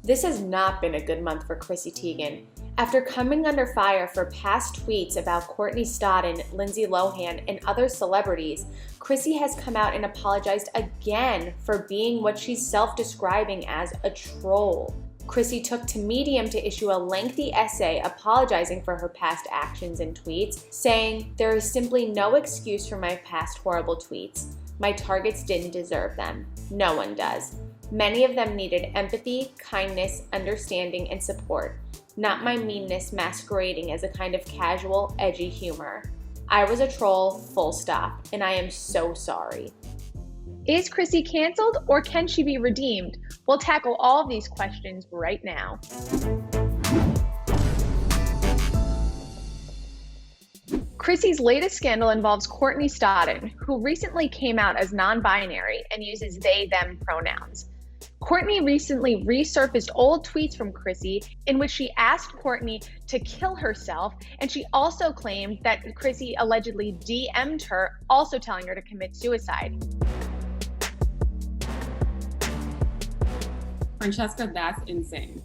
This has not been a good month for Chrissy Teigen. After coming under fire for past tweets about Courtney Stodden, Lindsey Lohan, and other celebrities, Chrissy has come out and apologized again for being what she's self-describing as a troll. Chrissy took to Medium to issue a lengthy essay apologizing for her past actions and tweets, saying, "There is simply no excuse for my past horrible tweets. My targets didn't deserve them. No one does. Many of them needed empathy, kindness, understanding, and support, not my meanness masquerading as a kind of casual, edgy humor. I was a troll, full stop, and I am so sorry." Is Chrissy canceled, or can she be redeemed? We'll tackle all of these questions right now. Chrissy's latest scandal involves Courtney Stodden, who recently came out as non-binary and uses they/them pronouns. Courtney recently resurfaced old tweets from Chrissy in which she asked Courtney to kill herself, and she also claimed that Chrissy allegedly DM'd her, also telling her to commit suicide. Francesca, that's insane.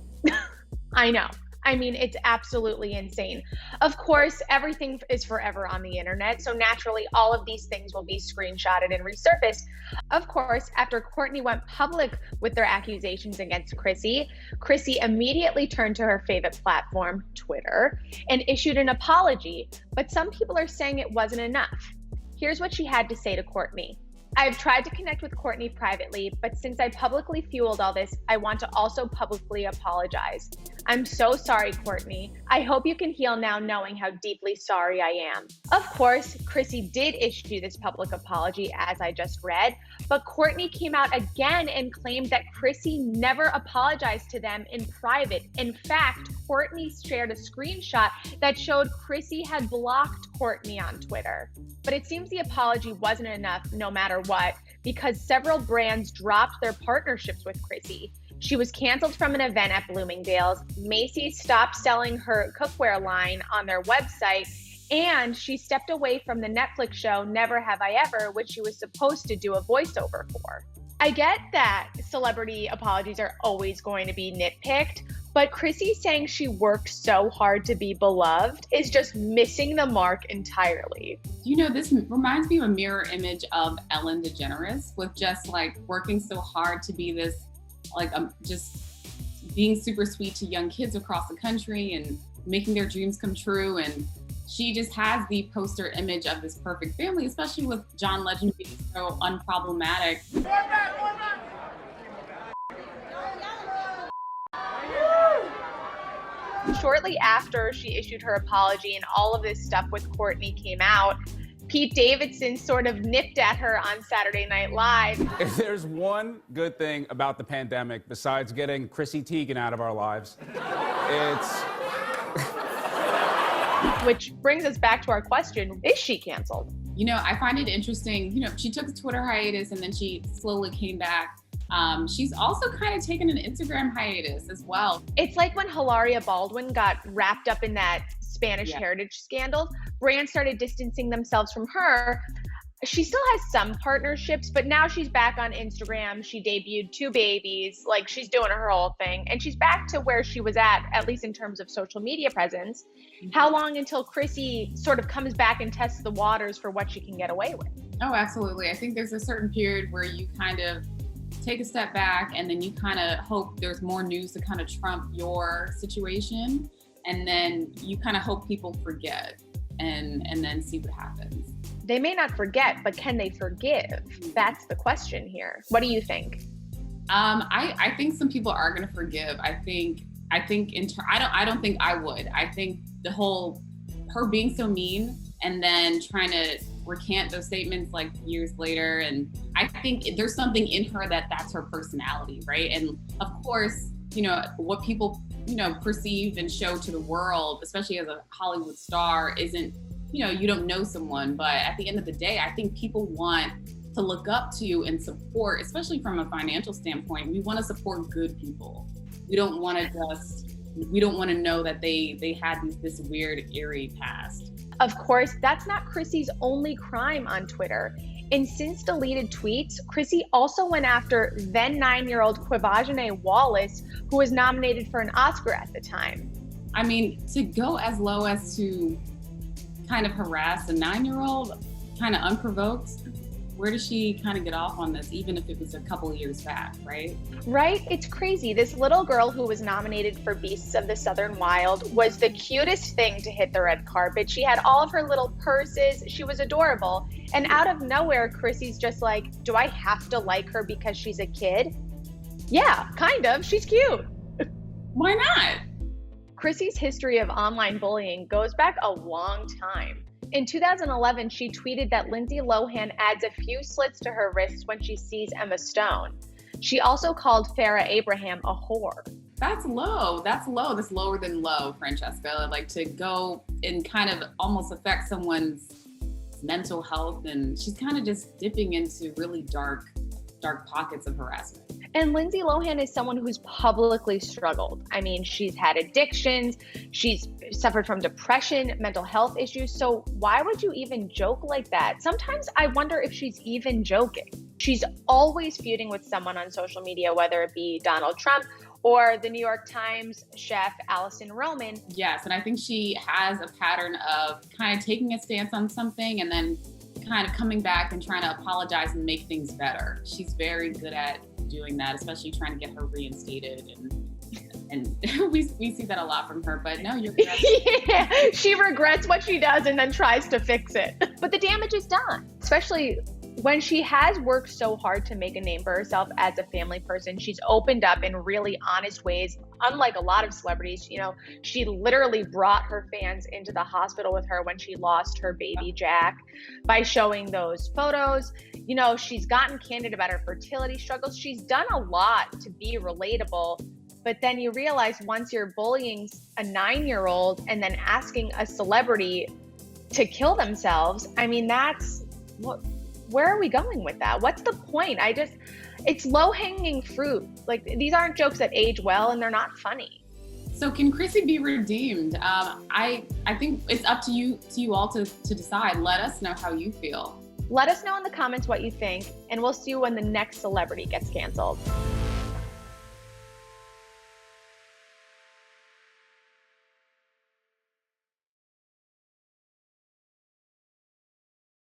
I know. I mean, it's absolutely insane. Of course, everything is forever on the internet, so naturally all of these things will be screenshotted and resurfaced. Of course, after Courtney went public with their accusations against Chrissy, Chrissy immediately turned to her favorite platform, Twitter, and issued an apology, but some people are saying it wasn't enough. Here's what she had to say to Courtney. "I've tried to connect with Courtney privately, but since I publicly fueled all this, I want to also publicly apologize. I'm so sorry, Courtney. I hope you can heal now knowing how deeply sorry I am." Of course, Chrissy did issue this public apology, as I just read, but Courtney came out again and claimed that Chrissy never apologized to them in private. In fact, Courtney shared a screenshot that showed Chrissy had blocked Courtney on Twitter. But it seems the apology wasn't enough no matter what, because several brands dropped their partnerships with Chrissy. She was canceled from an event at Bloomingdales, Macy stopped selling her cookware line on their website, and she stepped away from the Netflix show Never Have I Ever, which she was supposed to do a voiceover for. I get that celebrity apologies are always going to be nitpicked, but Chrissy saying she worked so hard to be beloved is just missing the mark entirely. You know, this reminds me of a mirror image of Ellen DeGeneres, with just like working so hard to be this, like just being super sweet to young kids across the country and making their dreams come true. And she just has the poster image of this perfect family, especially with John Legend being so unproblematic. Shortly after she issued her apology and all of this stuff with Courtney came out, Pete Davidson sort of nipped at her on Saturday Night Live. If there's one good thing about the pandemic, besides getting Chrissy Teigen out of our lives, it's... Which brings us back to our question, is she canceled? You know, I find it interesting, you know, she took a Twitter hiatus and then she slowly came back. She's also kind of taken an Instagram hiatus as well. It's like when Hilaria Baldwin got wrapped up in that Spanish heritage scandal, brands started distancing themselves from her. She still has some partnerships, but now she's back on Instagram. She debuted 2 babies, like she's doing her whole thing. And she's back to where she was at least in terms of social media presence. Mm-hmm. How long until Chrissy sort of comes back and tests the waters for what she can get away with? Oh, absolutely. I think there's a certain period where you kind of take a step back and then you kind of hope there's more news to kind of trump your situation. And then you kind of hope people forget and then see what happens. They may not forget, but can they forgive? That's the question here. What do you think? I think some people are going to forgive. I don't think I would. I think the whole her being so mean and then trying to recant those statements like years later. And I think there's something in her that's her personality, right? And of course, you know, what people, you know, perceive and show to the world, especially as a Hollywood star, isn't, you know, you don't know someone, but at the end of the day, I think people want to look up to you and support, especially from a financial standpoint. We want to support good people. We don't want to know that they had this weird, eerie past. Of course, that's not Chrissy's only crime on Twitter. And since deleted tweets, Chrissy also went after then 9-year-old Quivajane Wallace, who was nominated for an Oscar at the time. I mean, to go as low as to kind of harass a 9-year-old, kind of unprovoked, where does she kind of get off on this, even if it was a couple of years back, right? Right? It's crazy. This little girl who was nominated for Beasts of the Southern Wild was the cutest thing to hit the red carpet. She had all of her little purses. She was adorable. And out of nowhere, Chrissy's just like, do I have to like her because she's a kid? Yeah, kind of. She's cute. Why not? Chrissy's history of online bullying goes back a long time. In 2011, she tweeted that Lindsey Lohan adds a few slits to her wrists when she sees Emma Stone. She also called Farrah Abraham a whore. That's low. That's low. That's lower than low, Francesca. Like, to go and kind of almost affect someone's mental health, and she's kind of just dipping into really dark pockets of harassment. And Lindsey Lohan is someone who's publicly struggled. I mean, she's had addictions, she's suffered from depression, mental health issues. So why would you even joke like that? Sometimes I wonder if she's even joking. She's always feuding with someone on social media, whether it be Donald Trump or the New York Times chef Allison Roman. Yes, and I think she has a pattern of kind of taking a stance on something and then kind of coming back and trying to apologize and make things better. She's very good at doing that, especially trying to get her reinstated, and we see that a lot from her. But no, you're correct. Yeah, she regrets what she does and then tries to fix it. But the damage is done, especially when she has worked so hard to make a name for herself as a family person. She's opened up in really honest ways. Unlike a lot of celebrities, you know, she literally brought her fans into the hospital with her when she lost her baby Jack by showing those photos. You know, she's gotten candid about her fertility struggles. She's done a lot to be relatable. But then you realize once you're bullying a 9-year-old and then asking a celebrity to kill themselves, I mean, that's what. Where are we going with that? What's the point? It's low-hanging fruit. Like, these aren't jokes that age well, and they're not funny. So can Chrissy be redeemed? I think it's up to you all to decide. Let us know how you feel. Let us know in the comments what you think, and we'll see you when the next celebrity gets canceled.